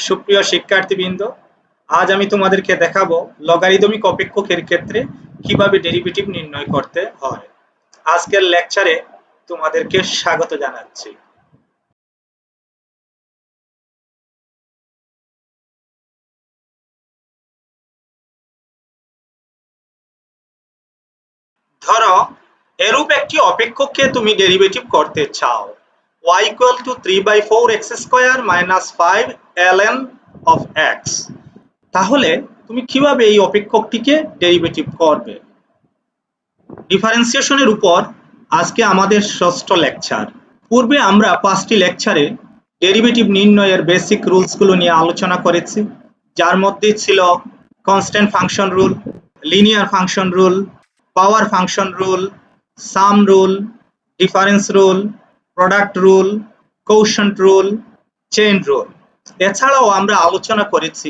সুপ্রিয় শিক্ষার্থীবৃন্দ, আজ আমি তোমাদেরকে দেখাবো লগারিদমিক অপেক্ষকের ক্ষেত্রে কিভাবে ডেরিভেটিভ নির্ণয় করতে হয়। আজকের লেকচারে তোমাদেরকে স্বাগত জানাচ্ছি। ধরো এরূপ একটি অপেক্ষককে তুমি ডেরিভেটিভ করতে চাও, y equal to 3/4 x square minus 5 ln of x। তাহলে তুমি কিভাবে এই অপেক্ষকটিকে ডেরিভেটিভ করবে? ডিফারেন্সিয়েশনের উপর আজকে আমাদের ষষ্ঠ লেকচার। পূর্বে আমরা 5টি লেকচারে ডেরিভেটিভ নির্ণয়ের বেসিক রুলসগুলো নিয়ে আলোচনা করেছি, যার মধ্যে ছিল constant function rule, linear function rule, power function rule, sum rule, difference rule, product rule, quotient rule, chain rule. এছাড়াও আমরা আলোচনা করেছি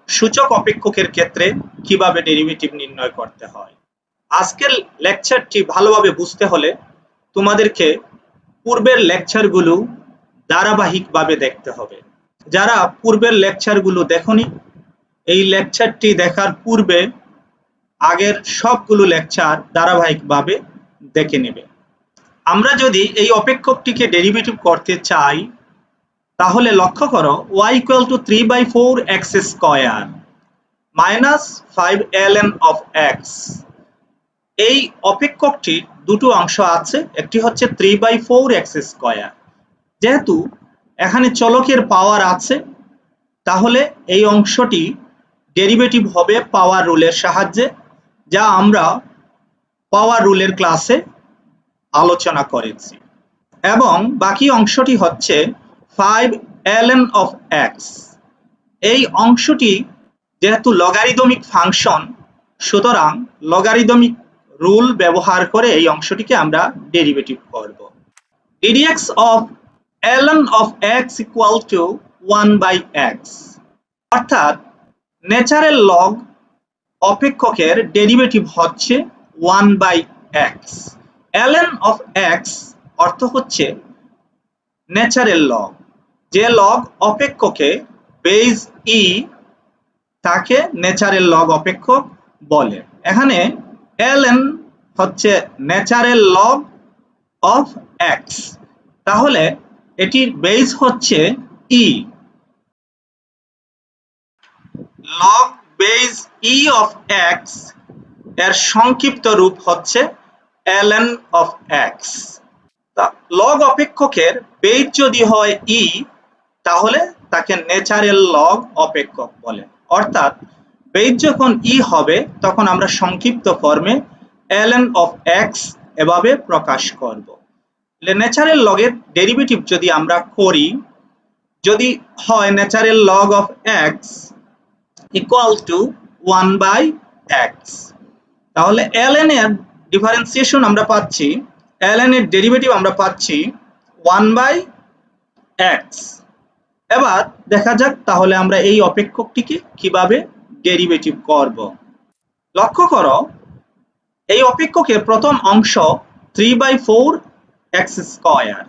সূচক অপেক্ষকের ক্ষেত্রে কিভাবে ডেরিভেটিভ নির্ণয় করতে হয়। আজকের লেকচারটি ভালোভাবে বুঝতে হলে তোমাদেরকে পূর্বের লেকচারগুলো ধারাবাহিকভাবে দেখতে হবে। যারা পূর্বের লেকচারগুলো দেখোনি, এই লেকচারটি দেখার পূর্বে আগের সবগুলো লেকচার ধারাবাহিকভাবে দেখে নেবে। আমরা যদি এই অপেক্ষকটিকে ডেরিভেটিভ করতে চাই, তাহলে লক্ষ্য করো y equal to 3/4 x square minus 5 ln of x। এই অপেক্ষকটির দুটো অংশ আছে, একটি হচ্ছে 3/4 x স্কয়ার। যেহেতু এখানে চলকের পাওয়ার আছে, তাহলে এই অংশটি ডেরিভেটিভ হবে পাওয়ার রুলের সাহায্যে, যা আমরা পাওয়ার রুলের ক্লাসে আলোচনা করেছি। এবং বাকি অংশটি হচ্ছে 5 ln of x। এই অংশটি যেহেতু লগারিদমিক ফাংশন, সুতরাং লগারিদমিক রুল ব্যবহার করে এই অংশটিকে আমরা ডেরিভেটিভ করব। ddx of ln of x equal to 1/x, অর্থাৎ ন্যাচারাল লগ অপেক্ষকের ডেরিভেটিভ হচ্ছে 1/x। ln of x অর্থ হচ্ছে ন্যাচারাল লগ। যে লগ অপেক্ষকে বেজ e তাকে ন্যাচারাল লগ অপেক্ষক বলে। এখানে ln হচ্ছে ন্যাচারাল লগ অফ x, তাহলে এটির বেজ হচ্ছে e। Log base e of x এর সংক্ষিপ্ত রূপ হচ্ছে ln অফ x। লগ অপেক্ষকের বেজ যদি হয় e, তাহলে তাকে ন্যাচারাল লগ অপেক্ষক বলে। অর্থাৎ বেজ যখন e হবে, তখন আমরা সংক্ষিপ্ত ফর্মে ln অফ x এভাবে প্রকাশ করব। ন্যাচারাল লগের ডেরিভেটিভ যদি আমরা করি, যদি হয় natural log of x equal to 1/x, তাহলে ln এর ডিফারেন্সিয়েশন আমরা পাচ্ছি, ln এর ডেরিভেটিভ আমরা পাচ্ছি 1/x। এবার দেখা যাক তাহলে আমরা এই অপেক্ষকটিকে কিভাবে ডেরিভেটিভ করব। লক্ষ্য করো, এই অপেক্ষকের প্রথম অংশ 3/4 x স্কয়ার।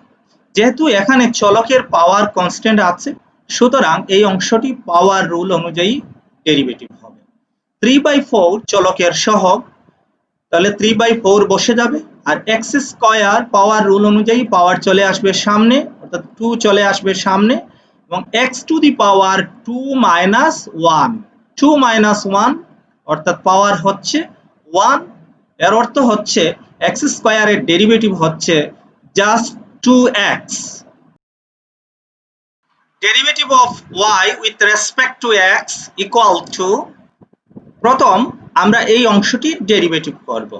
যেহেতু এখানে চলকের পাওয়ার কনস্ট্যান্ট আছে, সুতরাং এই অংশটি পাওয়ার রুল অনুযায়ী ডেরিভেটিভ হবে। 3/4 চলকের সহগ, তাহলে 3/4 বসে যাবে, আর x স্কয়ার পাওয়ার রুল অনুযায়ী পাওয়ার চলে আসবে সামনে, অর্থাৎ 2 চলে আসবে সামনে, এবং x to the power 2 minus 1, 2 minus 1 অর্থাৎ পাওয়ার হচ্ছে 1। এর অর্থ হচ্ছে x স্কয়ারের ডেরিভেটিভ হচ্ছে just 2x। Derivative of y with respect to x equal to, প্রথম আমরা এই অংশটির ডেরিভেটিভ করব।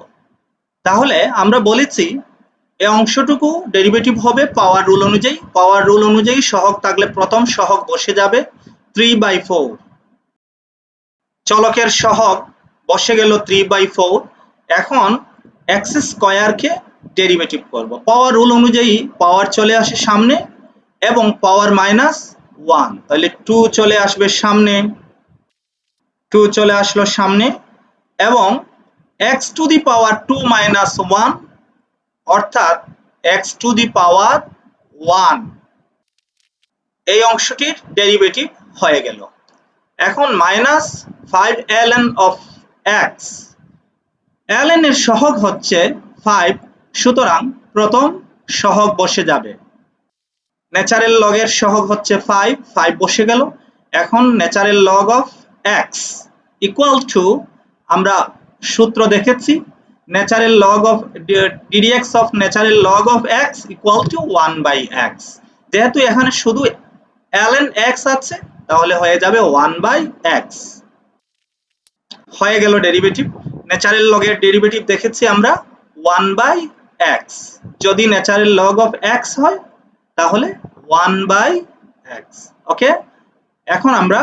তাহলে আমরা বলেছি এই অংশটুকু ডেরিভেটিভ হবে পাওয়ার রুল অনুযায়ী। পাওয়ার রুল অনুযায়ী সহগ থাকলে প্রথম সহগ বসে যাবে 3/4। চলকের সহগ বসে গেল 3/4। এখন x স্কয়ারকে ডেরিভেটিভ করব। পাওয়ার রুল অনুযায়ী পাওয়ার চলে আসে সামনে এবং পাওয়ার মাইনাস 1, তাহলে 2 চলে আসবে সামনে, 2 চলে আসলো সামনে, এবং x to the power 2 minus 1 অর্থাৎ x টু দি পাওয়ার 1, এই অংশটির ডেরিভেটিভ হয়ে গেল। এখন minus 5 ln of x, ln এর সহগ হচ্ছে 5, সুতরাং প্রথম সহগ বসে যাবে। ন্যাচারাল লগের সহগ হচ্ছে 5, 5 বসে গেল। এখন natural log of x equal to, আমরা সূত্র দেখেছি, natural log of ddx of natural log of x equal to 1/x। যেহেতু এখানে শুধু ln x আছে, তাহলে হয়ে যাবে 1/x। হয়ে গেল ডেরিভেটিভ। ন্যাচারাল লগের ডেরিভেটিভ দেখেছি আমরা 1/x। যদি ন্যাচারাল লগ অফ x হয় তাহলে 1/x। ওকে, এখন আমরা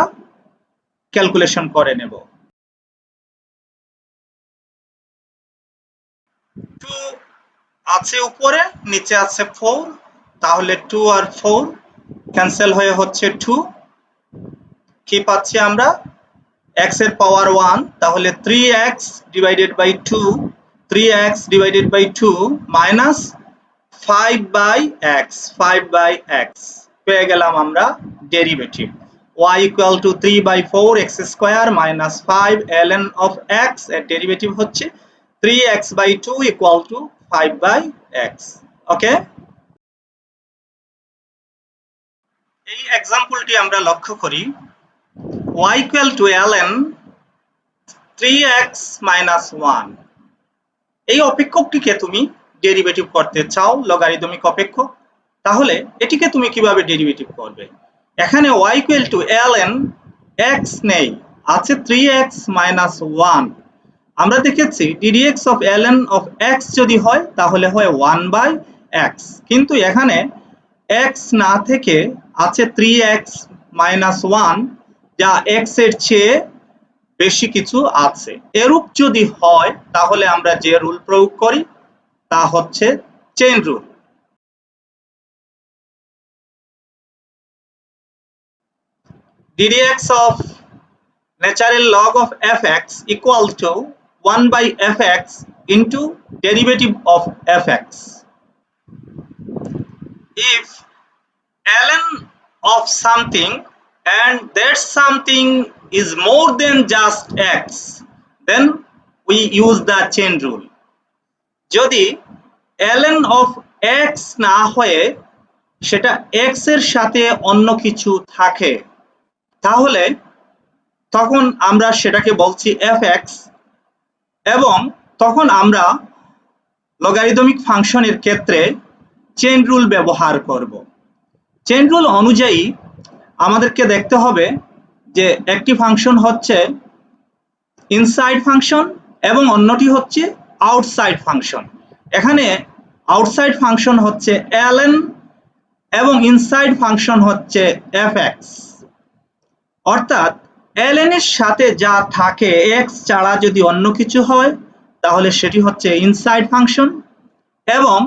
ক্যালকুলেশন করে নেব। 2 আছে উপরে, নিচে আছে 4, তাহলে 2 আর 4 ক্যান্সেল হয়ে হচ্ছে 2। কি পাচ্ছি আমরা? x এর পাওয়ার 1, তাহলে 3x divided by 2, 3x divided by 2 minus 5/x, 5/x পেয়ে গেলাম আমরা derivative. y equal to 3/4 x square minus 5 ln of x এর ডেরিভেটিভ হচ্ছে 3x/2 ইকুয়াল টু 5/x। ওকে, এই এক্সাম্পলটি আমরা লক্ষ্য করি। y equal two ln 3x minus 1, এই অপেক্ষকটিকে তুমি ডেরিভেটিভ করতে চাও, লগারিদমিক অপেক্ষক, তাহলে এটিকে তুমি কিভাবে ডেরিভেটিভ করবে? এখানে y equal two ln x নেই, আছে 3x minus 1। আমরা দেখেছি ddx of ln of x যদি হয় তাহলে হয় 1/x, কিন্তু এখানে x না থেকে আছে 3x minus 1, যা x এর চেয়ে বেশি কিছু আছে। এরূপ যদি হয় তাহলে আমরা যে রুল প্রয়োগ করি তা হচ্ছে chain rule. ddx of natural log of fx equal to 1/fx into derivative of fx. If ln of something and that something is more than just x, then we use the chain rule. যদি ln of x না হয়ে সেটা x এর সাথে অন্য কিছু থাকে, তাহলে তখন আমরা সেটাকে বলছি fx, এবং তখন আমরা লগারিদমিক ফাংশনের ক্ষেত্রে চেইন রুল ব্যবহার করব। চেইন রুল অনুযায়ী আমাদেরকে দেখতে হবে যে একটি ফাংশন হচ্ছে ইনসাইড ফাংশন এবং অন্যটি হচ্ছে আউটসাইড ফাংশন। এখানে আউটসাইড ফাংশন হচ্ছে ln এবং ইনসাইড ফাংশন হচ্ছে fx। অর্থাৎ ln এর সাথে যা থাকে x ছাড়া যদি অন্য কিছু হয় তাহলে সেটি হচ্ছে ইনসাইড ফাংশন, এবং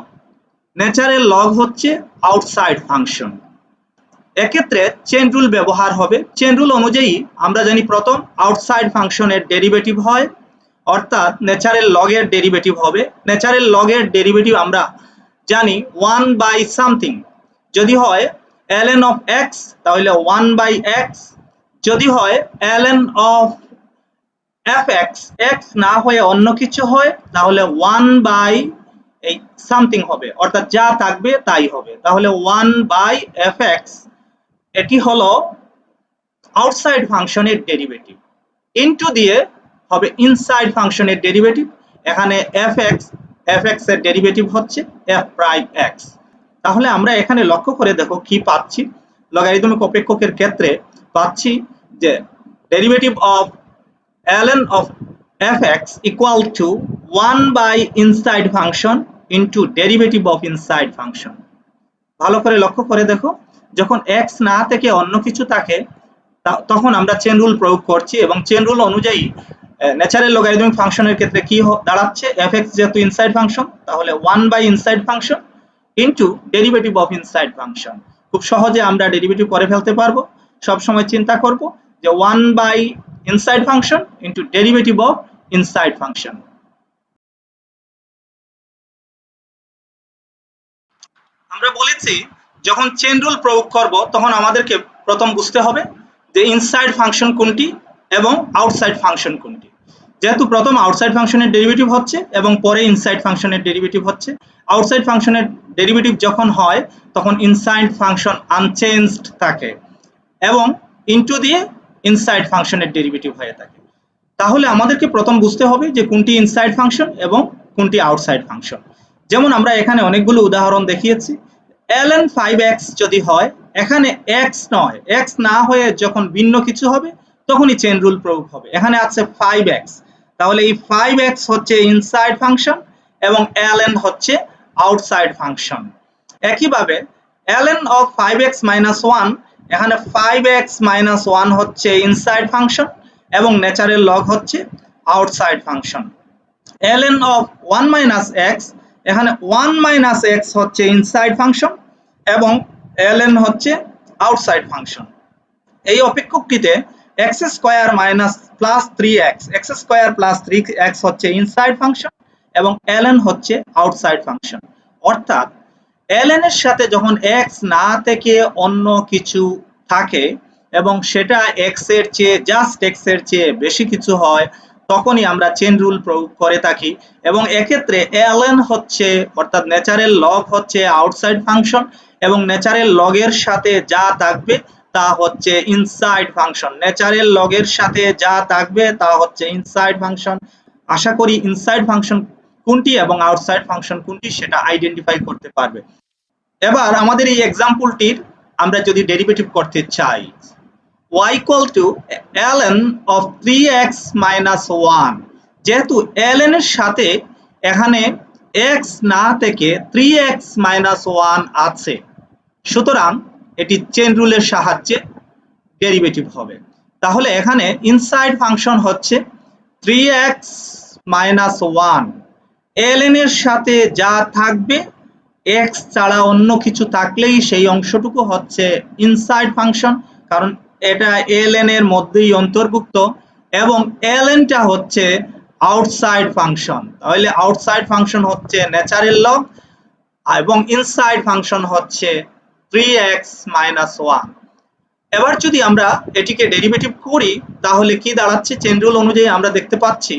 ন্যাচারাল লগ হচ্ছে আউটসাইড ফাংশন। এক্ষেত্রে চেইন রুল ব্যবহার হবে। চেইন রুল অনুযায়ী আমরা জানি প্রথম আউটসাইড ফাংশনের ডেরিভেটিভ হয়, অর্থাৎ ন্যাচারাল লগের ডেরিভেটিভ হবে। ন্যাচারাল লগের ডেরিভেটিভ আমরা জানি 1/something, যদি হয় ln of x তাহলে 1/x, যদি হয় ln of fx, x না হয়ে অন্য কিছু হয় তাহলে 1/something হবে, অর্থাৎ যা থাকবে তাই হবে, তাহলে 1/fx। এটি হলো আউটসাইড ফাংশনের ডেরিভেটিভ। ইনটু দিয়ে হবে ইনসাইড ফাংশনের ডেরিভেটিভ। এখানে fx এর ডেরিভেটিভ হচ্ছে f'(x). তাহলে আমরা এখানে লক্ষ্য করে দেখো কি পাচ্ছি। লগারিদমিক অপেক্ষকের ক্ষেত্রে পাচ্ছি যে derivative of ln of fx equal to 1/inside function into derivative of inside function। ভালো করে লক্ষ্য করে দেখো, যখন x না থেকে অন্য কিছু থাকে তখন আমরা চেইন রুল প্রয়োগ করছি, এবং চেইন রুল অনুযায়ী ন্যাচারাল লগারিদমিক ফাংশনের ক্ষেত্রে কি দাঁড়াচ্ছে, fx যেহেতু ইনসাইড ফাংশন তাহলে 1/inside function into derivative of inside function। খুব সহজে আমরা ডেরিভেটিভ করে ফেলতে পারবো। সব সময় চিন্তা করব যে 1/inside function into derivative of inside function। আমরা বলেছি যখন চেইন রুল প্রয়োগ করব তখন আমাদেরকে প্রথম বুঝতে হবে যে ইনসাইড ফাংশন কোনটি এবং আউটসাইড ফাংশন কোনটি। যেহেতু প্রথম আউটসাইড ফাংশনের ডেরিভেটিভ হচ্ছে এবং পরে ইনসাইড ফাংশনের ডেরিভেটিভ হচ্ছে, আউটসাইড ফাংশনের ডেরিভেটিভ যখন হয় তখন ইনসাইড ফাংশন আনচেঞ্জড থাকে এবং ইনটু দিয়ে ইনসাইড ফাংশনের ডেরিভেটিভ হয়ে থাকে। তাহলে আমাদেরকে প্রথম বুঝতে হবে যে কোনটি ইনসাইড ফাংশন এবং কোনটি আউটসাইড ফাংশন। যেমন আমরা এখানে অনেকগুলো উদাহরণ দেখিয়েছি। ln 5x যদি হয়, এখানে x নয়, x না হয়ে যখন ভিন্ন কিছু হবে তখনই চেইন রুল প্রয়োগ হবে। এখানে আছে 5x, তাহলে এই 5x হচ্ছে ইনসাইড ফাংশন এবং ln হচ্ছে আউটসাইড ফাংশন। একইভাবে ln of 5x minus 1, এখানে 5x minus 1 হচ্ছে ইনসাইড ফাংশন এবং ন্যাচারাল লগ হচ্ছে outside function. ln of 1 minus x, এখানে 1 minus x হচ্ছে ইনসাইড ফাংশন এবং ln হচ্ছে আউটসাইড ফাংশন। এই অপেক্ষকটিতে x square minus plus 3x, x square plus 3x হচ্ছে ইনসাইড ফাংশন এবং ln হচ্ছে আউটসাইড ফাংশন। অর্থাৎ ln এর সাথে যখন x না থেকে অন্য কিছু থাকে এবং সেটা x এর চেয়ে জাস্ট x এর চেয়ে বেশি কিছু হয়, তখনই আমরা চেইন রুল প্রয়োগ করে থাকি এবং এক্ষেত্রে ln হচ্ছে অর্থাৎ ন্যাচারাল লগ হচ্ছে আউটসাইড ফাংশন এবং ন্যাচারাল লগের সাথে যা থাকবে তা হচ্ছে ইনসাইড ফাংশন। ন্যাচারাল লগের সাথে যা থাকবে তা হচ্ছে ইনসাইড ফাংশন। আশা করি ইনসাইড ফাংশন কোনটি এবং আউটসাইড ফাংশন কোনটি সেটা আইডেন্টিফাই করতে পারবে। এবার আমাদের এই এক্সাম্পলটির আমরা যদি ডেরিভেটিভ করতে চাই, y equal to ln of 3x minus 1, যেহেতু ln এর সাথে এখানে x না থেকে 3x minus 1 আছে, সুতরাং এটি চেইন রুলের সাহায্যে ডেরিভেটিভ হবে। তাহলে এখানে ইনসাইড ফাংশন হচ্ছে 3x minus 1, ln এর সাথে যা থাকবে x ছাড়া অন্য কিছু থাকলেই সেই অংশটুকু হচ্ছে ইনসাইড ফাংশন, কারণ এটা ln এর মধ্যেই অন্তর্ভুক্ত এবং ln টা হচ্ছে আউটসাইড ফাংশন। তাহলে আউটসাইড ফাংশন হচ্ছে ন্যাচারাল লগ এবং ইনসাইড ফাংশন হচ্ছে 3x minus 1। এবার যদি আমরা এটিকে ডেরিভেটিভ করি তাহলে কি দাঁড়াচ্ছে, চেইন রুল অনুযায়ী আমরা দেখতে পাচ্ছি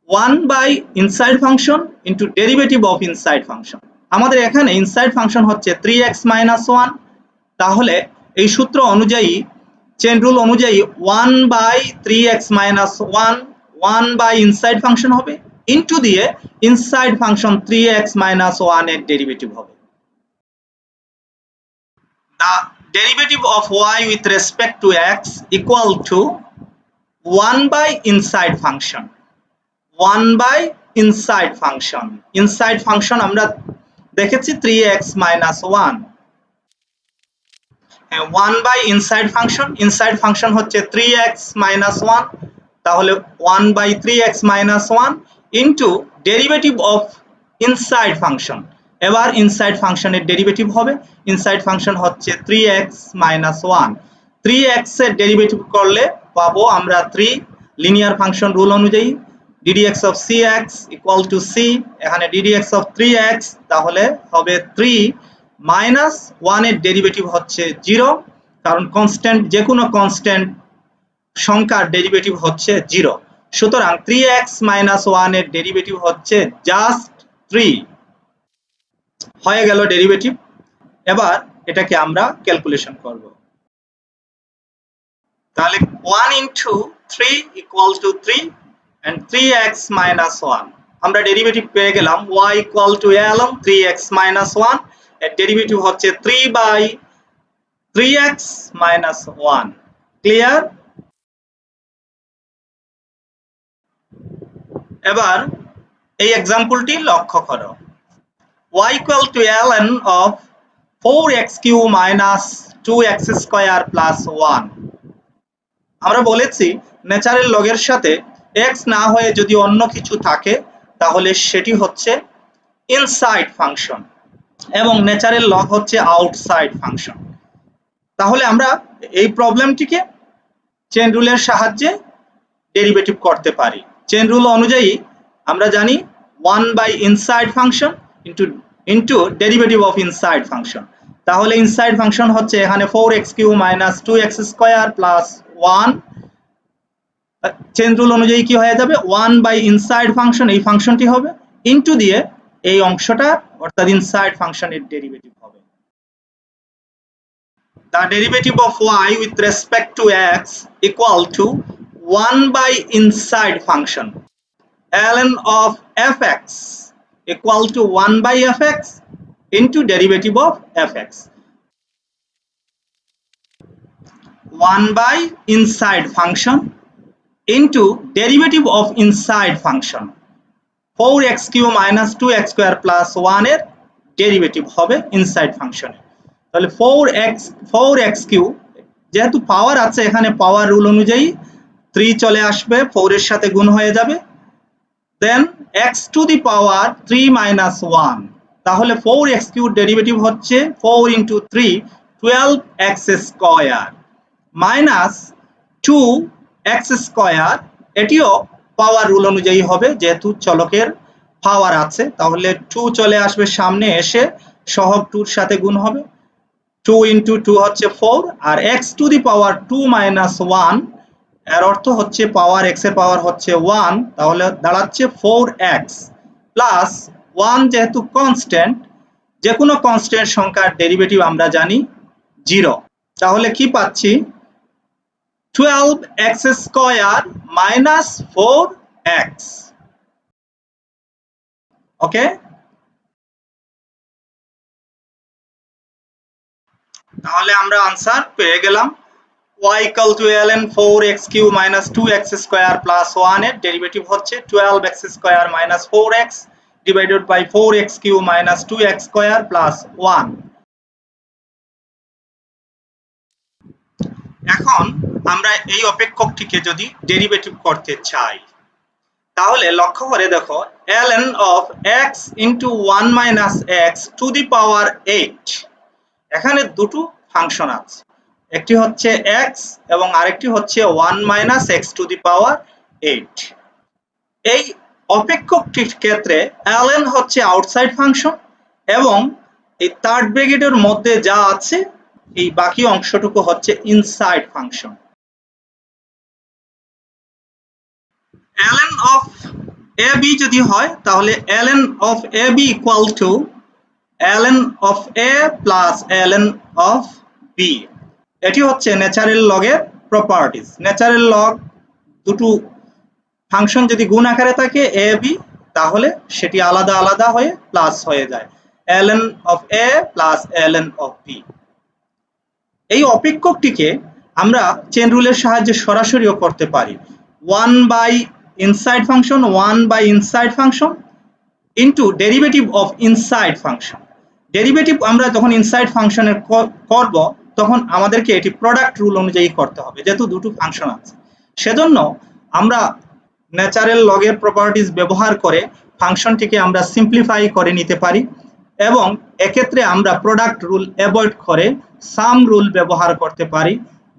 1 by inside function into derivative of inside function. আমাদের এখানে ইনসাইড ফাংশন হচ্ছে 3x minus 1, তাহলে এই সূত্র অনুযায়ী চেইন রুল অনুযায়ী 1 by 3x minus 1, 1 by inside function হবে ইনটু দিয়ে ইনসাইড ফাংশন 3x minus 1 এর ডেরিভেটিভ হবে। The derivative of y with respect to x equal to 1 by inside function, 1 by inside function। inside function আমরা দেখেছি 3x minus 1, 1 by inside function, inside function হচ্ছে 3x minus 1, তাহলে 1 by 3x minus 1 into derivative of inside function। এবার inside ফাংশনের derivative হবে, inside function হচ্ছে 3x minus 1, 3x এর derivative করলে পাবো আমরা 3 লিনিয়ার ফাংশন রুল অনুযায়ী ddx of cx equal to c, এখানে ddx of 3x তাহলে হবে 3 মাইনাস 1 এর ডেরিভেটিভ হচ্ছে 0, কারণ কনস্ট্যান্ট যে কোনো কনস্ট্যান্ট সংখ্যার ডেরিভেটিভ হচ্ছে 0, সুতরাং 3x minus 1 এর ডেরিভেটিভ হচ্ছে জাস্ট 3 হয়ে গেল ডেরিভেটিভ। এবার এটাকে আমরা ক্যালকুলেশন করব। তাহলে 1 into 3 equal to 3 and 3x minus 1, আমরা ডেরিভেটিভ পেয়ে গেলাম y equal to ln 3x minus 1 এর ডেরিভেটিভ হচ্ছে 3 by 3x minus 1। ক্লিয়ার? এবার এই एग्जांपलটি লক্ষ্য করো, y equal to ln of 4x cube minus 2x square plus 1। আমরা বলেছি ন্যাচারাল লগের সাথে x না হয়ে যদি অন্য কিছু থাকে তাহলে সেটি হচ্ছে ইনসাইড ফাংশন এবং ন্যাচারাল লগ হচ্ছে আউটসাইড ফাংশন। তাহলে আমরা এই প্রবলেমটিকে চেইন রুলের সাহায্যে ডেরিভেটিভ করতে পারি। চেইন রুল অনুযায়ী আমরা জানি 1 by inside function into derivative of inside function, তাহলে ইনসাইড ফাংশন হচ্ছে এখানে 4x³ - 2x² + 1 চেইন রুল অনুযায়ী কি হয়ে যাবে 1/ইনসাইড ফাংশন এই ফাংশনটি হবে ইনটু দিয়ে এই অংশটা অর্থাৎ ইনসাইড ফাংশনের ডেরিভেটিভ হবে the derivative of y with respect to x equal to 1/inside function ln of fx equal to 1/fx into derivative of fx 1/inside function into derivative of inside function 4x³ - 2x² + 1 এর derivative হবে inside ফাংশনে তাহলে 4x³ যেহেতু পাওয়ার আছে এখানে পাওয়ার rule অনুযায়ী 3 চলে আসবে 4 এর সাথে গুণ হয়ে যাবে দেন x⁻³ - 1 তাহলে 4x³ ডেরিভেটিভ হচ্ছে 4 * 3 12x² minus 2x² এটিও পাওয়ার রুল অনুযায়ী হবে যেহেতু চলকের পাওয়ার আছে তাহলে 2 চলে আসবে সামনে এসে সহগ 2 এর সাথে গুণ হবে 2 * 2 হচ্ছে 4 আর x⁻² - 1 এর অর্থ হচ্ছে পাওয়ার x এর পাওয়ার হচ্ছে 1 তাহলে দাঁড়াচ্ছে 4x প্লাস 1 যেহেতু কনস্ট্যান্ট যে কোনো কনস্ট্যান্ট সংখ্যার ডেরিভেটিভ আমরা জানি 0 তাহলে কি পাচ্ছি 12x² minus 4x ওকে তাহলে আমরা आंसर পেয়ে গেলাম y = ln 4x³ - 2x² + 1 এর ডেরিভেটিভ হচ্ছে 12x² - 4x divided by 4x³ - 2x² + 1 এখন আমরা এই অপেক্ষকটিকে যদি ডেরিভেটিভ করতে চাই তাহলে লক্ষ্য করে দেখো ln of x into 1 - x to the power 8 এখানে দুটো ফাংশন আছে একটি হচ্ছে x এবং আরেকটি হচ্ছে 1 - x to the power 8 এই অপেক্ষকটির ক্ষেত্রে ln হচ্ছে আউটসাইড ফাংশন এবং এই থার্ড ব্র্যাকেটের মধ্যে যা আছে এই বাকি অংশটুকু হচ্ছে inside function ln of ab যদি হয় তাহলে ln of ab equal to ln of a plus ln of b এটি হচ্ছে ন্যাচারাল লগের প্রপার্টিজ ন্যাচারাল লগ দুটো ফাংশন যদি গুণ আকারে থাকে a b তাহলে সেটি আলাদা আলাদা হয়ে প্লাস হয়ে যায় ln of a plus ln of b এই অপেক্ষকটিকে আমরা চেইন রুলের সাহায্যে সরাসরিও করতে পারি 1/inside function 1/inside function into derivative of inside function derivative আমরা যখন ইনসাইড ফাংশনের করব তখন আমাদেরকে এটি প্রোডাক্ট রুল অনুযায়ী করতে হবে যেহেতু দুটো ফাংশন আছে সেজন্য আমরা ন্যাচারাল লগের প্রপার্টিজ ব্যবহার করে ফাংশনটিকে আমরা সিম্পলিফাই করে নিতে পারি এবং এক্ষেত্রে আমরা প্রোডাক্ট রুল অ্যাভয়েড করে সাম রুল ব্যবহার করতে পারি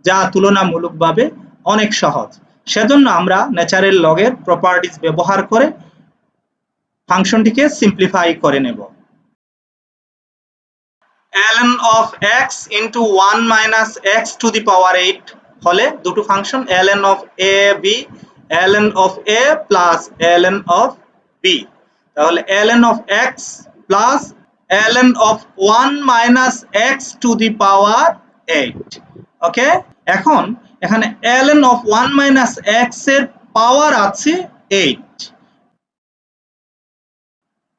যা তুলনামূলকভাবে অনেক সহজ সেজন্য আমরা ন্যাচারাল লগের প্রপার্টিজ ব্যবহার করে ফাংশনটিকে সিম্পলিফাই করে নেব ln of x into 1 - x to the power 8 হলে দুটো function ln of a b ln of a plus ln of b তাহলে ln of x plus ln of 1 - x to the power 8 ওকে এখন এখানে ln of 1 - x এর পাওয়ার আছে 8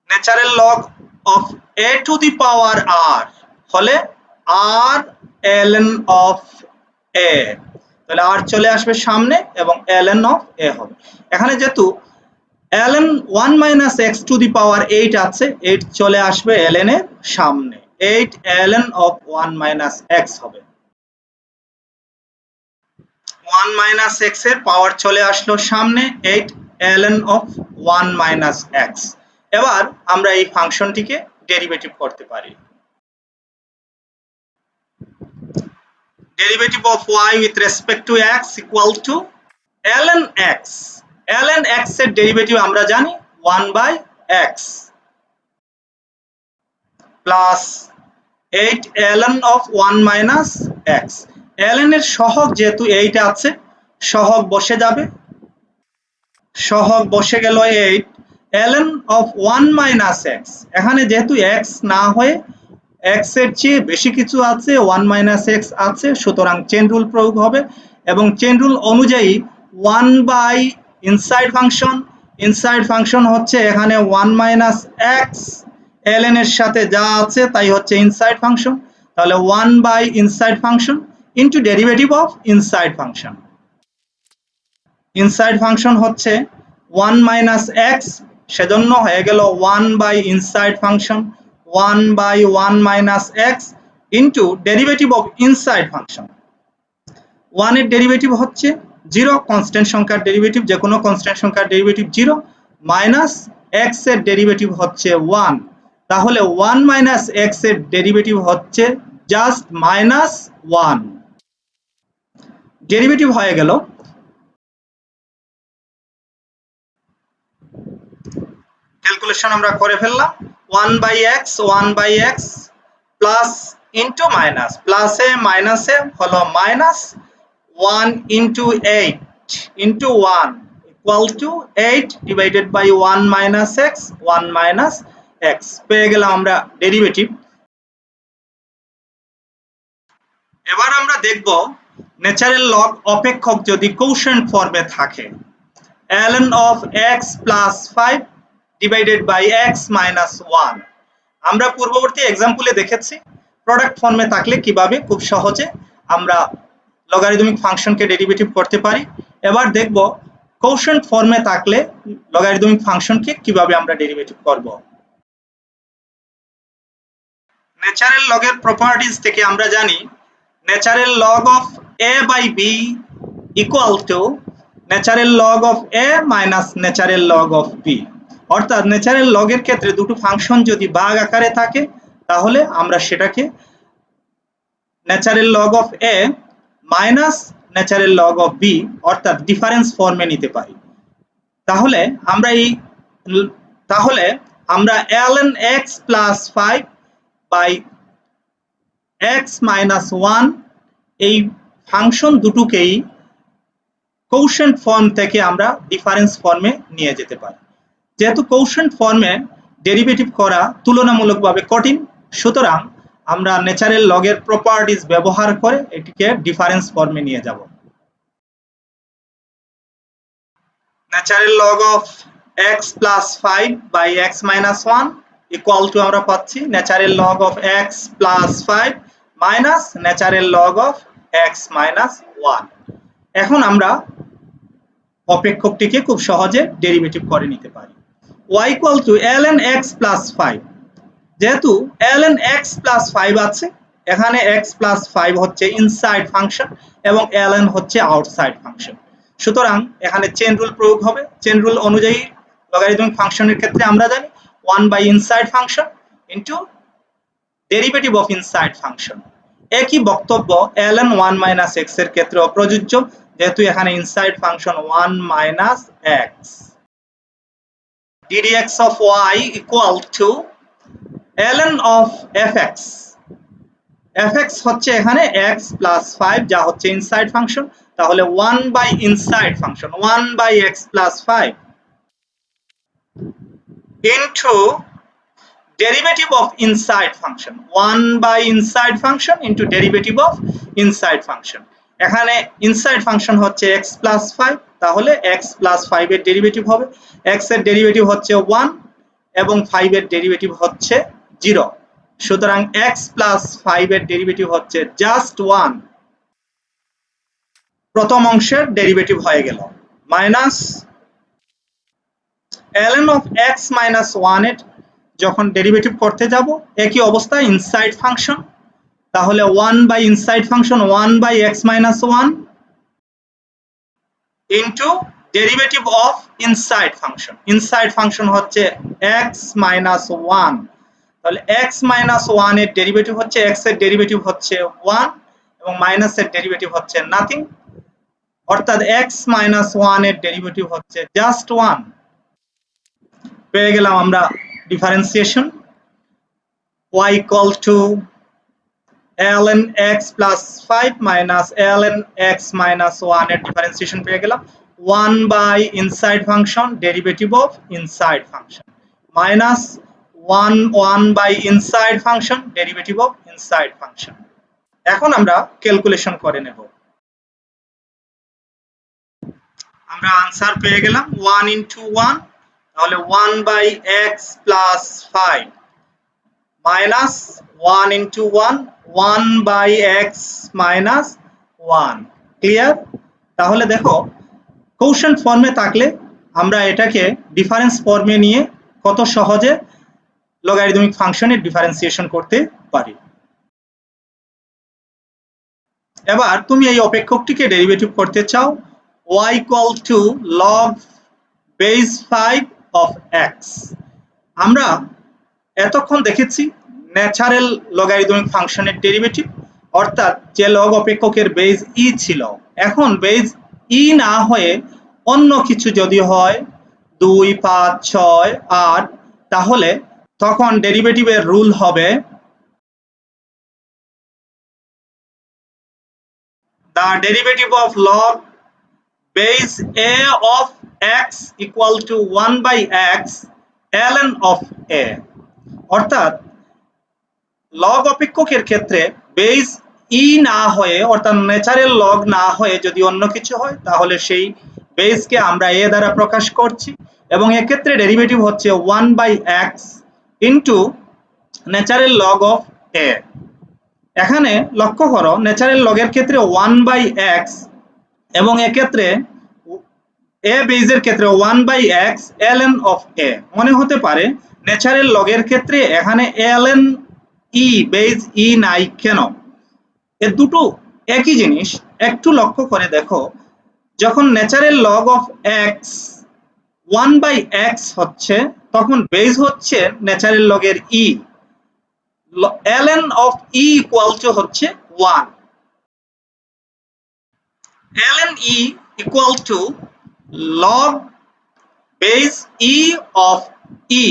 natural log of a to the power r হলে r ln of a তাহলে r চলে আসবে সামনে এবং ln of a হবে এখানে যেহেতু ln 1 - x to the power 8 আছে 8 চলে আসবে ln এর সামনে 8 ln of 1 - x হবে 1 - x এর পাওয়ার চলে আসলো সামনে 8 ln of 1 - x এবার আমরা এই ফাংশনটিকে ডেরিভেটিভ করতে পারি derivative of y with respect to x equal to ln x ln x এর ডেরিভেটিভ আমরা জানি 1/x plus 8 ln of 1 minus x, ln এর সহগ যেহেতু 8 আছে, সহগ বসে যাবে, সহগ বসে গেল 8 ln of 1 minus x, এখানে যেহেতু x না হয়ে x এর চেয়ে বেশি কিছু আছে, 1 minus x আছে, সুতরাং চেইন রুল প্রয়োগ হবে এবং চেইন রুল অনুযায়ী 1 বাই ইনসাইড ফাংশন হচ্ছে এখানে 1 minus x, ln এর সাথে যা আছে তাই হচ্ছে ইনসাইড ফাংশন, তাহলে 1 by inside function into derivative of inside function. Inside function হচ্ছে 1 মাইনাস এক্স, সেজন্য হয়ে গেল 1 by inside function 1 by 1 minus x into derivative of inside function. 1 এর ডেরিভেটিভ হচ্ছে 0, কনস্ট্যান্ট সংখ্যার ডেরিভেটিভ, যে কোনো কনস্ট্যান্ট সংখ্যার ডেরিভেটিভ 0, মাইনাস এক্স এর ডেরিভেটিভ হচ্ছে 1, তাহলে 1 মাইনাস এক্স এর ডেরিভেটিভ হচ্ছে জাস্ট মাইনাস 1। ডেরিভেটিভ হয়ে গেল, ক্যালকুলেশন আমরা করে ফেললাম, 1 by x plus into minus, প্লাসে মাইনাসে হলো minus 1 into 8 into 1 equal to 8 divided by 1 minus x, 1 minus x পেয়ে গেলাম আমরা ডেরিভেটিভ। এবার আমরা দেখব ন্যাচারাল লগ অপেক্ষক যদি কোশেন্ট ফর্মে থাকে, ln of x plus 5 divided by x minus 1, আমরা পূর্ববর্তী এক্সাম্পলে দেখেছি প্রোডাক্ট ফর্মে থাকলে কিভাবে খুব সহজে আমরা লগারিদমিক ফাংশনকে ডেরিভেটিভ করতে পারি। এবার দেখব কোশেন্ট ফর্মে থাকলে লগারিদমিক ফাংশনকে কিভাবে আমরা ডেরিভেটিভ করব। ন্যাচারাল লগের প্রপার্টিজ থেকে আমরা জানি natural log of a by b equal to natural log of a minus natural log of b, অর্থাৎ ন্যাচারাল লগের ক্ষেত্রে দুটো ফাংশন যদি ভাগ আকারে থাকে তাহলে আমরা সেটাকে natural log of a minus natural log of b অর্থাৎ ডিফারেন্স ফর্মে নিতে পারি। তাহলে আমরা ln x plus 5 by x minus 1 এই ফাংশন দুটোকেই কোশেন্ট ফর্ম থেকে আমরা ডিফারেন্স ফর্মে নিয়ে যেতে পারি। যেহেতু কোশেন্ট ফর্মে ডেরিভেটিভ করা তুলনামূলকভাবে কঠিন, সুতরাং আমরা ন্যাচারাল লগের প্রপার্টিজ ব্যবহার করে এটিকে ডিফারেন্স ফর্মে নিয়ে যাব। Natural log of x plus 5 by x minus 1 equal to আমরা পাচ্ছি natural log of x plus 5 minus natural log of x minus 1। এখন আমরা অপেক্ষকটিকে খুব সহজে ডেরিভেটিভ করে নিতে পারি। y equal two ln x plus 5, যেহেতু ln x প্লাস 5 আছে, এখানে x প্লাস 5 হচ্ছে ইনসাইড ফাংশন এবং ln হচ্ছে আউটসাইড ফাংশন, সুতরাং এখানে চেইন রুল প্রয়োগ হবে। চেইন রুল অনুযায়ী লগারিদমিক ফাংশনের ক্ষেত্রে আমরা জানি 1 by inside function into derivative of inside function. একই বক্তব্য ln 1 মাইনাস x এর ক্ষেত্রেও প্রযোজ্য, যেহেতু এখানে inside function 1 minus x। ddx of y equal to ln of fx, fx হচ্ছে এখানে x প্লাস 5 যা হচ্ছে ইনসাইড ফাংশন, তাহলে 1 by inside function 1 by x plus 5 into derivative of inside function 1 by inside function into derivative of inside function. এখানে inside function হচ্ছে x plus 5, তাহলে x plus 5 এর derivative হবে, x এর derivative হচ্ছে 1 এবং 5 এর ডেরিভেটিভ হচ্ছে 0, সুতরাং x প্লাস 5 এর ডেরিভেটিভ হচ্ছে জাস্ট 1। প্রথম অংশের ডেরিভেটিভ হয়ে গেল minus ln of x minus 1 এর যখন ডেরিভেটিভ করতে যাব একই অবস্থা ইনসাইড ফাংশন, তাহলে 1 by inside function 1 by x minus 1 into derivative of inside function, inside function হচ্ছে x minus 1, তাহলে x minus 1 এর ডেরিভেটিভ হচ্ছে x এর ডেরিভেটিভ হচ্ছে 1 এবং মাইনাস এর ডেরিভেটিভ হচ্ছে নাথিং, অর্থাৎ x minus 1 এর ডেরিভেটিভ হচ্ছে জাস্ট 1। পেয়ে গেলাম আমরা differentiation y equal to ln x plus 5 minus ln x minus 1 এর ডিফারেন্সিয়েশন পেয়ে গেলাম 1 by inside function derivative of inside function minus 1 by inside function derivative of inside function এখন আমরা ক্যালকুলেশন করে নেব আমরা आंसर পেয়ে গেলাম 1 into 1 তাহলে 1 by x plus 5 minus 1 into 1 1 by x minus 1 clear তাহলে দেখো কোশেন্ট ফর্মে থাকলে আমরা এটাকে ডিফারেন্স ফর্মে নিয়ে কত সহজে লগারিদমিক ফাংশনের ডিফারেন্সিয়েশন করতে পারি এবার তুমি এই অপেক্ষকটিকে ডেরিভেটিভ করতে চাও y equal to log base 5 of x আমরা এতক্ষণ দেখেছি ন্যাচারাল লগারিদমিক ফাংশনের ডেরিভেটিভ অর্থাৎ যে লগ অপেক্ষকের বেজ ই ছিল এখন বেজ ই না হয়ে অন্য কিছু যদি হয় 2 5 6 8 তাহলে তখন ডেরিভেটিভের রুল হবে the derivative of log base a of x equal to 1 by x ln of a অর্থাৎ লগ অপেক্ষকের ক্ষেত্রে বেজ ই না হয়ে অর্থাৎ ন্যাচারাল লগ না হয়ে যদি অন্য কিছু হয় তাহলে সেই বেজকে আমরা a দ্বারা প্রকাশ করছি এবং এই ক্ষেত্রে ডেরিভেটিভ হচ্ছে 1 by x into natural log of a এখানে লক্ষ্য করো ন্যাচারাল লগের ক্ষেত্রে 1 by x এবং এই ক্ষেত্রে a বেজের ক্ষেত্রে 1 by x ln of a মনে হতে পারে ন্যাচারাল লগের ক্ষেত্রে এখানে ln e বেজ e নাই কেন এই দুটো একই জিনিস একটু লক্ষ্য করে দেখো যখন natural log of x 1 by x হচ্ছে তখন বেজ হচ্ছে ন্যাচারাল লগের e ln of e equal to হচ্ছে 1 ln e equal to log base e of e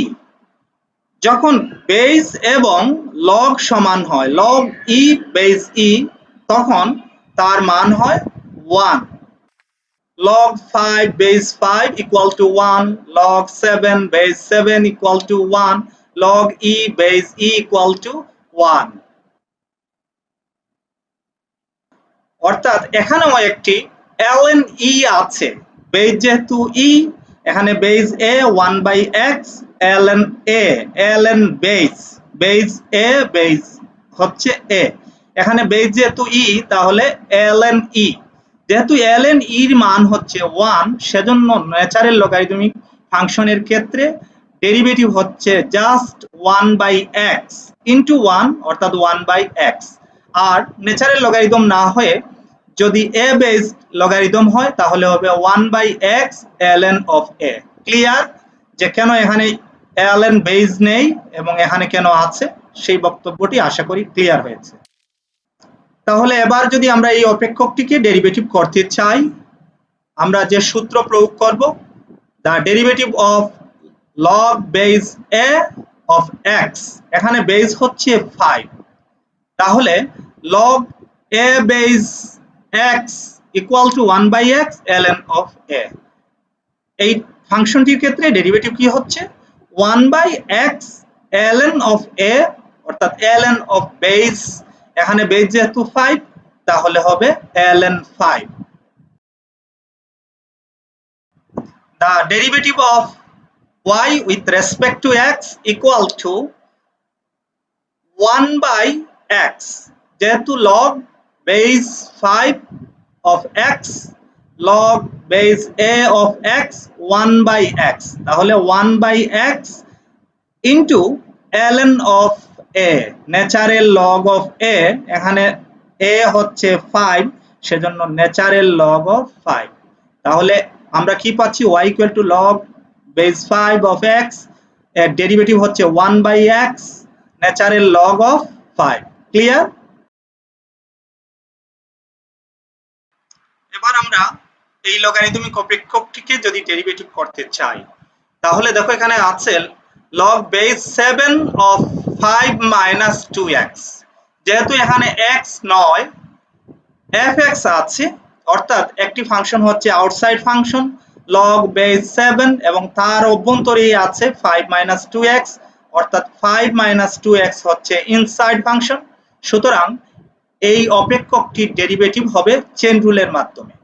যখন বেজ এবং লগ সমান হয় log e base e তখন তার মান হয় 1 log 5 base 5 equal to 1 log 7 base 7 equal to 1 log e base e equal to 1 অর্থাৎ এখানেও একটি ln e আছে বেজ যেহেতু e এখানে base a 1 by x ln a ln base a base হচ্ছে a এখানে বেজ যেহেতু e তাহলে ln e যেহেতু ln e এর মান হচ্ছে 1 সেজন্য ন্যাচারাল লগারিদমিক ফাংশনের ক্ষেত্রে ডেরিভেটিভ হচ্ছে জাস্ট 1 by x ইনটু 1 অর্থাৎ 1 by x আর ন্যাচারাল লগারিদম না হয়ে যদি a বেজ লগারিদম হয় তাহলে হবে 1 by x ln of a clear যে কেন এখানে ln বেজ নেই এবং এখানে কেন আছে সেই বক্তব্যটি আশা করি ক্লিয়ার হয়েছে তাহলে এবার যদি আমরা এই অপেক্ষকটিকে ডেরিভেটিভ করতে চাই আমরা যে সূত্র প্রয়োগ করব the derivative of log base a of x এখানে বেজ হচ্ছে 5 তাহলে log a base x equal to 1 by x ln of a এই ফাংশনটির ক্ষেত্রে ডেরিভেটিভ কি হচ্ছে 1 by x ln of a অর্থাৎ ln of base এখানে বেজ যেহেতু 5 তাহলে হবে ln 5 the derivative of y with respect to x equal to 1 by x যেহেতু log base 5 of x log base a of x 1 by x তাহলে 1 by x into ln of a natural log of a এখানে a হচ্ছে 5 সেজন্য natural log of 5 তাহলে আমরা কি পাচ্ছি y equal to log base 5 of x এর derivative হচ্ছে 1 by x natural log of 5 clear এবার আমরা এই লগারিদমিক অপেক্ষকটিকে যদি ডেরিভেটিভ করতে চাই তাহলে দেখো এখানে আছে log base 7 of 5 minus 2x যেহেতু এখানে x নয় fx আছে, অর্থাৎ একটি ফাংশন হচ্ছে আউটসাইড ফাংশন log বেস 7 এবং তার অভ্যন্তরেই আছে 5 - 2x, অর্থাৎ 5 - 2x হচ্ছে ইনসাইড ফাংশন। সুতরাং এই অপেক্ষকটির ডেরিভেটিভ হবে চেইন রুলের মাধ্যমে।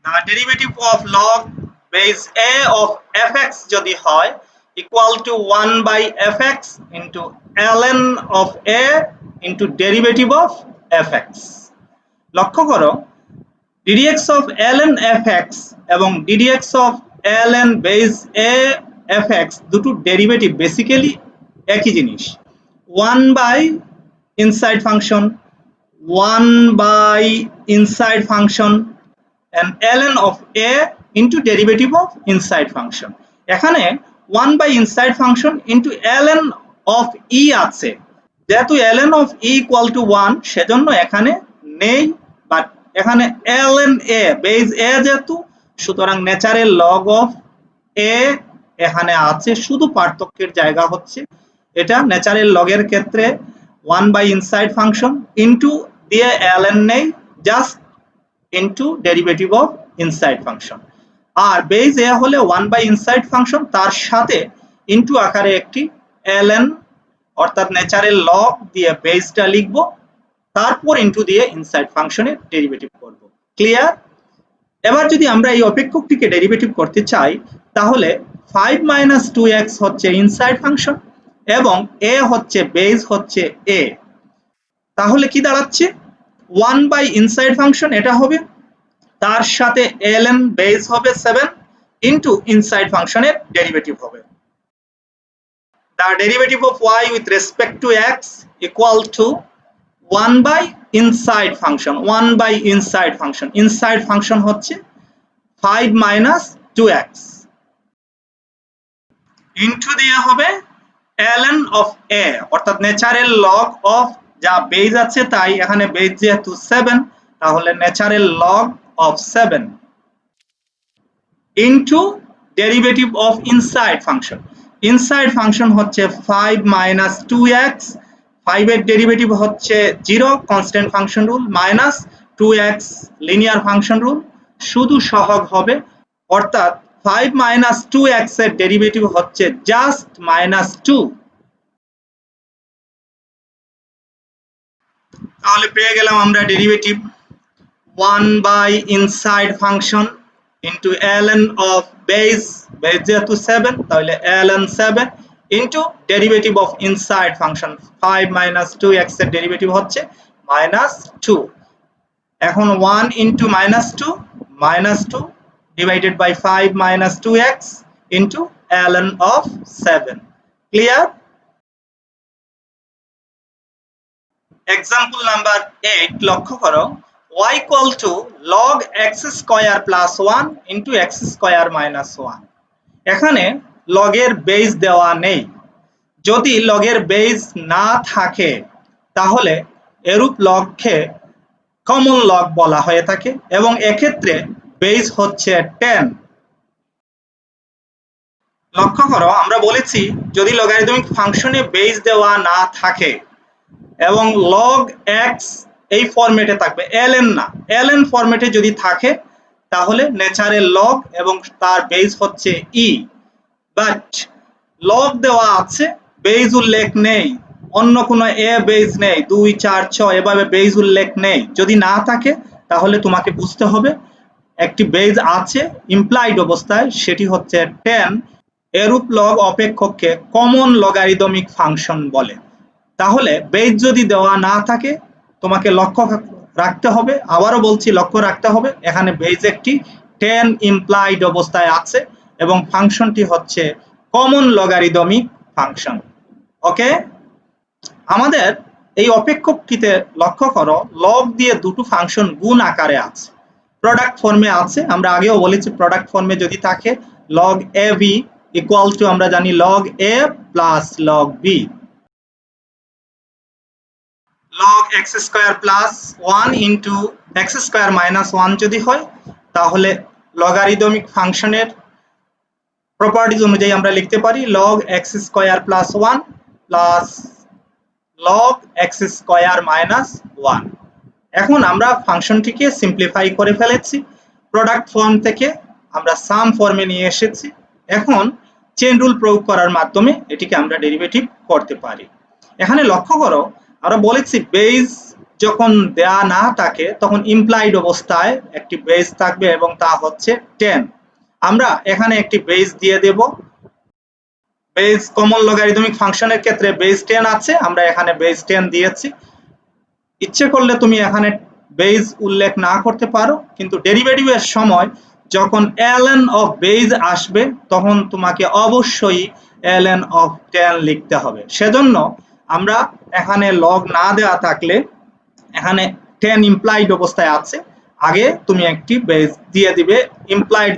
The derivative of log base a of fx যদি হয় equal to 1 by fx into ln of a into derivative of fx। লক্ষ্য করো ddx of ln fx এবং ddx of ln base a fx দুটো derivative basically একই জিনিস। 1 by inside function 1 by inside function and ln of a into derivative of inside function। এখানে 1 by inside function into ln of e আছে, যেহেতু ln of e equal to 1 সেজন্য এখানে নেই, but এখানে ln a বেস a যেহেতু সুতরাং natural log of a এখানে আছে, শুধু পার্থক্যের জায়গা হচ্ছে এটা ন্যাচারাল log এর ক্ষেত্রে 1 by inside function into দিয়ে ln নেই, just into derivative of inside function। আর বেস a হলে 1 by inside function তার সাথে into আকারে একটি ln অর্থাৎ ন্যাচারাল log দিয়ে বেসটা লিখব, তারপর into দিয়ে ইনসাইড ফাংশনের ডেরিভেটিভ করব। ক্লিয়ার? এবার যদি আমরা এই অপেক্ষকটিকে ডেরিভেটিভ করতে চাই তাহলে 5 - 2x হচ্ছে ইনসাইড ফাংশন এবং a হচ্ছে বেস হচ্ছে a, তাহলে কি দাঁড়াচ্ছে 1 by ইনসাইড ফাংশন এটা হবে, তার সাথে ln বেস হবে 7 into ইনসাইড ফাংশনের ডেরিভেটিভ হবে। The derivative of y with respect to x equal to 1 by inside function 1 by inside function inside function হচ্ছে 5 - 2x into দিয়ে হবে ln of a অর্থাৎ ন্যাচারাল log of যা base আছে তাই এখানে বেস যেহেতু 7 তাহলে natural log of 7 into derivative of inside function inside function হচ্ছে 5 - 2x 5 এর ডেরিভেটিভ হচ্ছে 0 constant function rule minus 2x linear function rule, শুধু সহগ হবে, অর্থাৎ 5 - 2x এর ডেরিভেটিভ হচ্ছে জাস্ট -2। তাহলে পেয়ে গেলাম আমরা derivative 1 by inside function into ln of base যেহেতু 7 তাহলে ln 7 into derivative of inside function 5 - 2x এর ডেরিভেটিভ হচ্ছে -2। এখন 1 into -2 divided by 5 - 2x into ln of 7। Clear? Example number 8 লক্ষ্য করো y equal to log x square plus 1 into x square minus 1। এখানে log এর base দেওয়া নেই, যদি log এর বেস না থাকে তাহলে এরূপ লগকে কমন লগ বলা হয়ে থাকে এবং এক্ষেত্রে বেস হচ্ছে 10। লক্ষ্য করো আমরা বলেছি যদি লগারিদমিক ফাংশনে বেস দেওয়া না থাকে এবং log x এই ফরম্যাটে থাকবে, ln না, ln ফরম্যাটে যদি থাকে তাহলে ন্যাচারাল log এবং তার বেস হচ্ছে e, বাট log দেওয়া আছে বেস উল্লেখ নেই, অন্য কোনো a বেস নেই, 2 4 6 এভাবে বেস উল্লেখ নেই, যদি না থাকে তাহলে তোমাকে বুঝতে হবে একটি বেস আছে ইমপ্লাইড অবস্থায়, সেটি হচ্ছে 10। এরূপ log অপেক্ষককে কমন লগারিদমিক ফাংশন বলে। তাহলে বেস যদি দেওয়া না থাকে তোমাকে লক্ষ্য রাখতে হবে, আবারও বলছি লক্ষ্য রাখতে হবে এখানে বেস একটি 10 ইমপ্লাইড অবস্থায় আছে এবং ফাংশনটি হচ্ছে কমন লগারিদমিক ফাংশন। ওকে, আমাদের এই অপেক্ষকটিতে লক্ষ্য করো লগ দিয়ে দুটো ফাংশন গুণ আকারে আছে, প্রোডাক্ট ফর্মে আছে, আমরা আগেও বলেছি প্রোডাক্ট ফর্মে যদি থাকে log ab ইকুয়াল টু আমরা জানি log a plus log b, log x square plus 1 into x square minus 1 যদি হয় তাহলে লগারিদমিক ফাংশনের প্রপার্টিজ অনুযায়ী আমরা লিখতে পারি log x square plus 1 plus log x square minus 1। এখন আমরা ফাংশনটিকে সিম্পলিফাই করে ফেলেছি, প্রোডাক্ট ফর্ম থেকে আমরা সাম ফর্মে নিয়ে এসেছি। এখন চেইন রুল প্রয়োগ করার মাধ্যমে এটিকে আমরা ডেরিভেটিভ করতে পারি। এখানে লক্ষ্য করো, আমরা বলেছি বেজ যখন দেয়া না থাকে তখন ইমপ্লাইড অবস্থায় একটি বেজ থাকবে এবং তা হচ্ছে 10। আমরা এখানে একটি বেজ দিয়ে দেব। বেজ কমন লগারিদমিক ফাংশনের ক্ষেত্রে বেজ 10 আছে, আমরা এখানে বেজ 10 দিয়েছি। ইচ্ছে করলে তুমি এখানে বেজ উল্লেখ না করতে পারো, কিন্তু ডেরিভেটিভের সময় যখন ln অফ বেজ আসবে তখন তোমাকে অবশ্যই ln অফ 10 লিখতে হবে। সেজন্য আমরা এখানে লগ না দেওয়া থাকলে এখানে 10 ইমপ্লাইড অবস্থায় আছে, আগে তুমি একটি বেজ দিয়ে দিবে, ইমপ্লাইড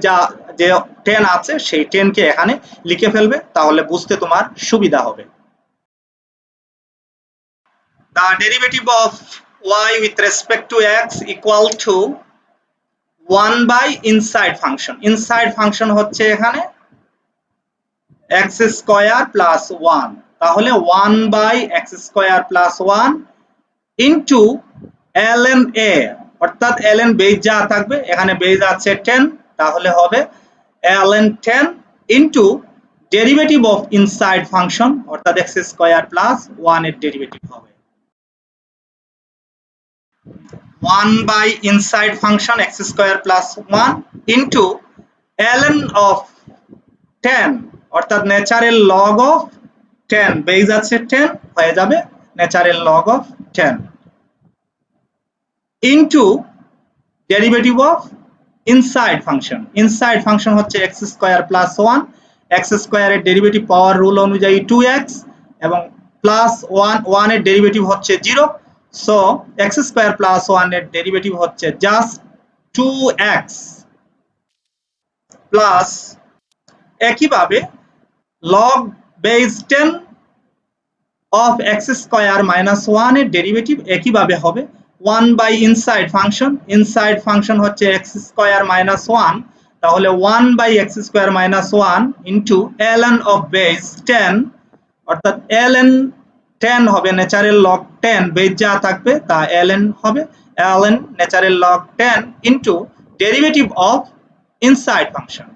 যে 10 আছে সেই 10 কে এখানে লিখে ফেলবে, তাহলে বুঝতে তোমার সুবিধা হবে। The derivative of y with respect to x equal to 1 by inside function. Inside function হচ্ছে এখানে x স্কয়ার প্লাস 1, তাহলে 1 by x square plus 1 into ln a, অর্থাৎ ln বেজ যা থাকবে, এখানে বেজ আছে 10, তাহলে হবে ln 10 into derivative of inside function অর্থাৎ x স্কয়ার প্লাস 1 এর ডেরিভেটিভ হবে 1 by inside function x square plus 1 into ln of 10 অর্থাৎ ন্যাচারাল log of 10, বেজ আছে 10 হয়ে যাবে natural log of 10 into derivative of inside function. Inside function হচ্ছে x square plus 1, x স্কয়ারের derivative power rule অনুযায়ী 2x এবং plus 1 এর derivative হচ্ছে 0, so x square plus 1 এর ডেরিভেটিভ হচ্ছে জাস্ট 2x প্লাস একইভাবে log base 10 of x square minus 1 এর ডেরিভেটিভ একইভাবে হবে 1 by inside function। Inside function হচ্ছে x square minus 1, তাহলে 1 by x square minus 1 into ln of base 10 অর্থাৎ ln 10 হবে ন্যাচারাল log 10, বেজ যা থাকবে তা ln হবে, ln natural log 10 into derivative of inside function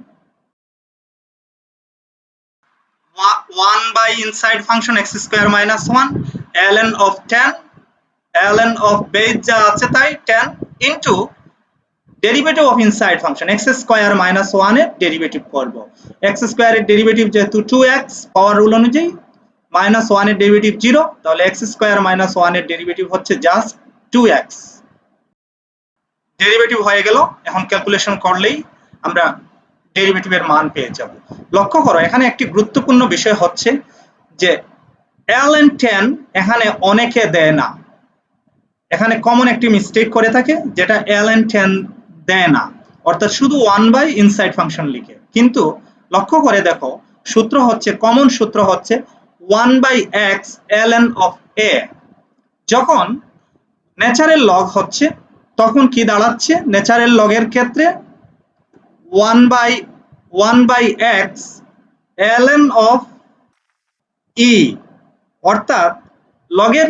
1 by inside function x square minus 1 ln of 10 ln of base যা আছে তাই 10 into derivative of inside function x square minus 1 এর derivative করব। x স্কয়ারের ডেরিভেটিভ যেহেতু 2x পাওয়ার rule অনুযায়ী minus 1 এর derivative 0, তাহলে x স্কয়ার মাইনাস 1 এর ডেরিভেটিভ হচ্ছে জাস্ট 2x। ডেরিভেটিভ হয়ে গেল, এখন ক্যালকুলেশন করলেই আমরা ডেরিভেটিভের মান পেয়ে যাব। লক্ষ্য করো এখানে একটি গুরুত্বপূর্ণ বিষয় হচ্ছে যে ln 10 এখানে অনেকে দেয় না, এখানে কমন একটি মিস্টেক করে থাকে যেটা ln 10 দেয় না, অর্থাৎ শুধু 1 বাই ইনসাইড ফাংশন লিখে। কিন্তু লক্ষ্য করে দেখো সূত্র হচ্ছে, কমন সূত্র হচ্ছে 1 by x ln of a। যখন ন্যাচারাল লগ হচ্ছে তখন কি দাঁড়াচ্ছে, ন্যাচারাল লগের ক্ষেত্রে 1 by x ln of e, অর্থাৎ লগের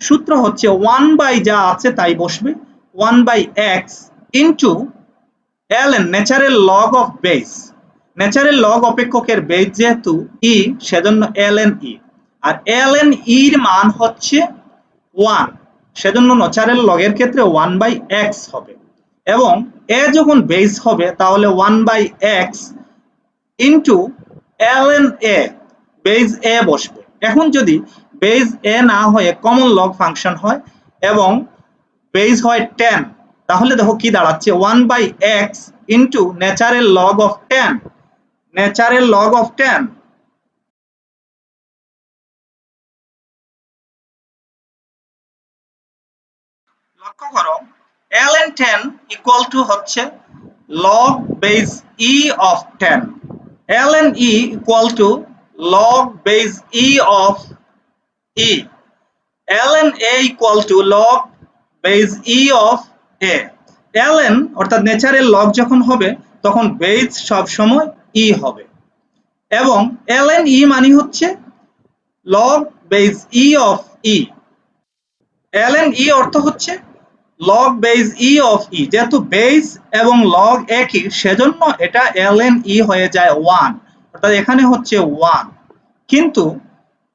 সূত্র হচ্ছে 1 বাই যা আছে তাই বসবে 1 by x into ln natural log of base. Natural log অপেক্ষকের বেস যেহেতু e, সেজন্য ln e, আর ln e এর মান হচ্ছে 1, সেজন্য ন্যাচারাল লগের ক্ষেত্রে 1 বাই x হবে, এবং a যখন বেস হবে তাহলে 1 by x into ln a, base a বসবে। এখন যদি বেস a না হয়ে কমন লগ ফাংশন হয় এবং বেস হয় 10, তাহলে দেখো কি দাঁড়াচ্ছে 1 by x into natural log of 10, natural log of 10। লক্ষ্য করো ln 10 ইকুয়াল টু হচ্ছে log base e of 10, ln e equal to log base e of e, ln a equal to log base e of a। ln অর্থাৎ natural log যখন হবে তখন base সব সময় e হবে। এবং ln e মানে হচ্ছে log base e of e। ln e অর্থ হচ্ছে log base e of e, যেহেতু বেজ এবং লগ একই সেজন্য এটা ln e হয়ে যায় 1, অর্থাৎ এখানে হচ্ছে 1। কিন্তু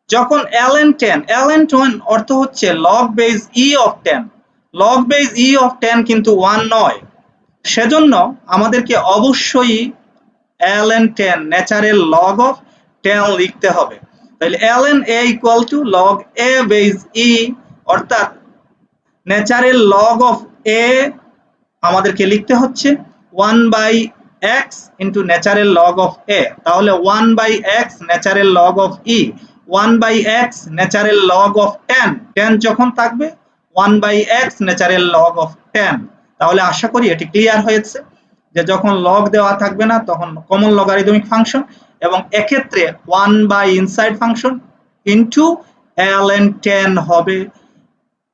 যখন ln10 অর্থ হচ্ছে log base e of 10, log base e of 10 কিন্তু 1 নয়, সেজন্য আমাদেরকে অবশ্যই ln10 ন্যাচারাল লগ অফ 10 লিখতে হবে। তাহলে ln a equal to log a base e, অর্থাৎ ন্যাচারাল লগ অফ a আমাদেরকে লিখতে হচ্ছে 1 by x into natural log of a। তাহলে 1 by x natural log of e, 1 by x natural log of 10, 10 যখন থাকবে 1 by x natural log of 10। তাহলে আশা করি এটি ক্লিয়ার হয়েছে যে যখন লগ দেওয়া থাকবে না তখন কমন লগারিদমিক ফাংশন, এবং এক্ষেত্রে 1 by inside function into ln10 হবে।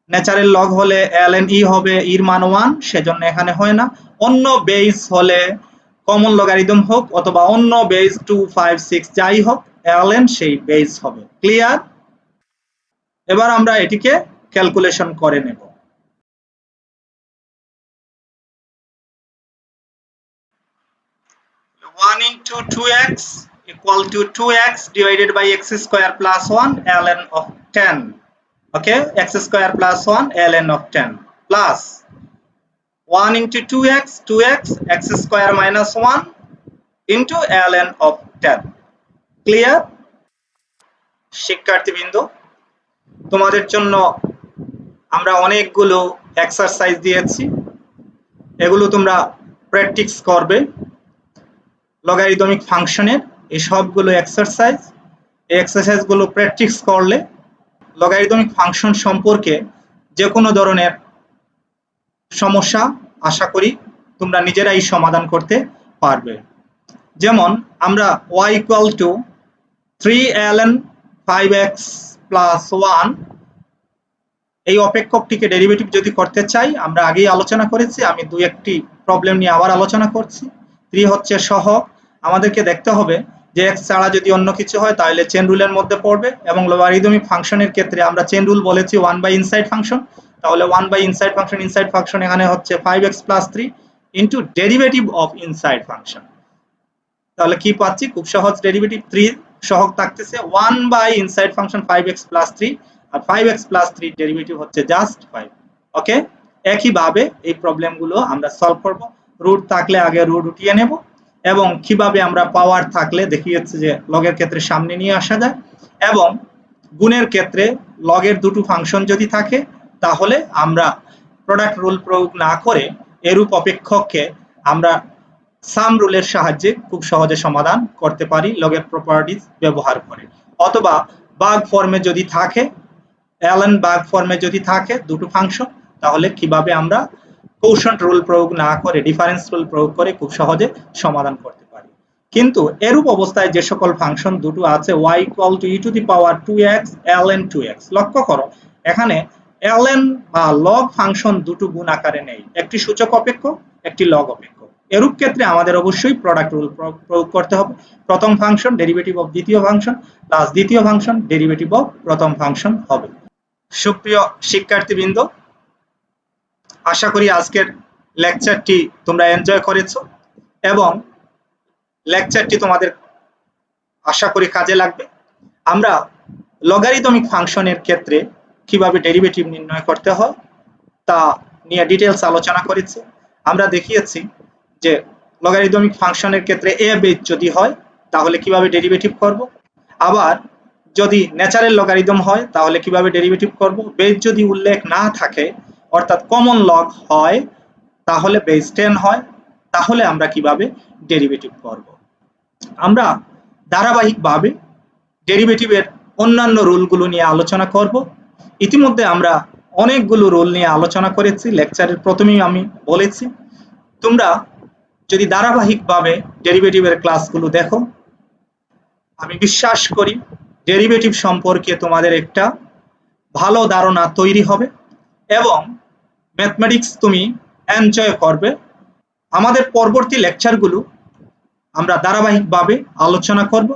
ন্যাচারাল লগ হলে ln e হবে, এর মান 1, সেজন্য এখানে হয় না। অন্য বেস হলে কমন লগারিদম হোক অথবা অন্য বেস 2, 5, 6 যাই হোক, ln সেই বেস হবে। ক্লিয়ার? এবার আমরা এটিকে ক্যালকুলেশন করে নেব। 1 into 2x equal to 2x divided by x square plus 1 ln of 10. Okay, x square plus 1 ln of 10 plus 1 into 2x, 2x, x square minus 1 into ln of 10. Clear? শিক্ষার্থীবৃন্দ, তোমাদের জন্য আমরা অনেকগুলো এক্সারসাইজ দিয়েছি, এগুলো তোমরা প্র্যাকটিস করবে। Logarithmic ফাংশনের এই সবগুলো এক্সারসাইজ, এই এক্সারসাইজগুলো প্র্যাকটিস করলে লগারিদমিক ফাংশন সম্পর্কে যে কোনো ধরনের সমস্যা আশা করি তোমরা নিজেরাই সমাধান করতে পারবে। যেমন আমরা y equal two 3ln 5x plus 1 এই অপেক্ষকটিকে ডেরিভেটিভ যদি করতে চাই, আমরা আগেই আলোচনা করেছি, আমি দুই একটি প্রবলেম নিয়ে আবার আলোচনা করছি। 3 হচ্ছে সহগ, আমাদেরকে দেখতে হবে যে x ছাড়া যদি অন্য কিছু হয় তাহলে চেন রুলের মধ্যে পড়বে, এবং লগারিদমিক ফাংশনের ক্ষেত্রে আমরা চেন রুল বলেছি 1 বাই ইনসাইড ফাংশন। তাহলে 1 বাই ইনসাইড ফাংশন এখানে হচ্ছে 5x plus 3 into derivative of inside function. তাহলে কি পাচ্ছি? খুব সহজ, ডেরিভেটিভ 3 সহগ থাকতেছে 1 by inside function 5x plus 3, আর 5x প্লাস 3 ডেরিভেটিভ হচ্ছে জাস্ট 5। ওকে, একইভাবে এই প্রবলেমগুলো আমরা সলভ করব। রুট থাকলে আগে রুট উঠিয়ে নেব, এবং কিভাবে আমরা পাওয়ার থাকলে দেখিয়েছি যে লগের ক্ষেত্রে সামনে নিয়ে আসা যায়, এবং গুণের ক্ষেত্রে লগের দুটো ফাংশন যদি থাকে তাহলে আমরা প্রোডাক্ট রুল প্রয়োগ না করে এরূপ অপেক্ষককে আমরা সাম রুলের সাহায্যে খুব সহজে সমাধান করতে পারি লগের প্রপার্টিজ ব্যবহার করে। অথবা বাগ ফর্মে যদি থাকে, ln বাগ ফর্মে যদি থাকে দুটো ফাংশন, তাহলে কিভাবে আমরা কোশন্ট রুল প্রয়োগ না করে ডিফারেন্স রুল প্রয়োগ করে খুব সহজে সমাধান করতে পারি। কিন্তু এরূপ অবস্থায় যে সকল ফাংশন দুটো আছে y equal two e to the power 2x ln 2x, লক্ষ্য করো এখানে ln বা লগ ফাংশন দুটো গুণ আকারে নেই, একটি সূচক অপেক্ষক, একটি লগ অপেক্ষক। এরূপ ক্ষেত্রে আমাদের অবশ্যই প্রোডাক্ট রুল প্রয়োগ করতে হবে। প্রথম ফাংশন ডেরিভেটিভ অফ দ্বিতীয় ফাংশন প্লাস দ্বিতীয় ফাংশন ডেরিভেটিভ অফ প্রথম ফাংশন হবে। সুপ্রিয় শিক্ষার্থীবৃন্দ, আশা করি আজকের লেকচারটি তোমরা এনজয় করেছো, এবং লেকচারটি তোমাদের আশা করি কাজে লাগবে। আমরা লগারিদমিক ফাংশনের ক্ষেত্রে কিভাবে ডেরিভেটিভ নির্ণয় করতে হয় তা নিয়ে ডিটেইলস আলোচনা করেছি। আমরা দেখিয়েছি যে লগারিদমিক ফাংশনের ক্ষেত্রে a বেজ যদি হয় তাহলে কিভাবে ডেরিভেটিভ করব, আবার যদি ন্যাচারাল লগারিদম হয় তাহলে কিভাবে ডেরিভেটিভ করব, বেজ যদি উল্লেখ না থাকে অর্থাৎ কমন লগ হয় তাহলে বেজ 10 হয়, তাহলে আমরা কিভাবে ডেরিভেটিভ করব। আমরা ধারাবাহিকভাবে ডেরিভেটিভের অন্যান্য রুলগুলো নিয়ে আলোচনা করব। ইতিমধ্যে আমরা অনেকগুলো রুল নিয়ে আলোচনা করেছি, লেকচারের প্রথমেই আমি বলেছি। তোমরা যদি ধারাবাহিকভাবে ডেরিভেটিভের ক্লাসগুলো দেখো, আমি বিশ্বাস করি ডেরিভেটিভ সম্পর্কে তোমাদের একটা ভালো ধারণা তৈরি হবে, এবং ম্যাথমেটিক্স তুমি এনজয় করবে। আমাদের পরবর্তী লেকচারগুলো আমরা ধারাবাহিকভাবে আলোচনা করব।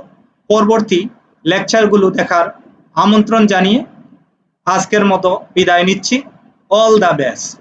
পরবর্তী লেকচারগুলো দেখার আমন্ত্রণ জানিয়ে আজকের মতো বিদায় নিচ্ছি। All the best.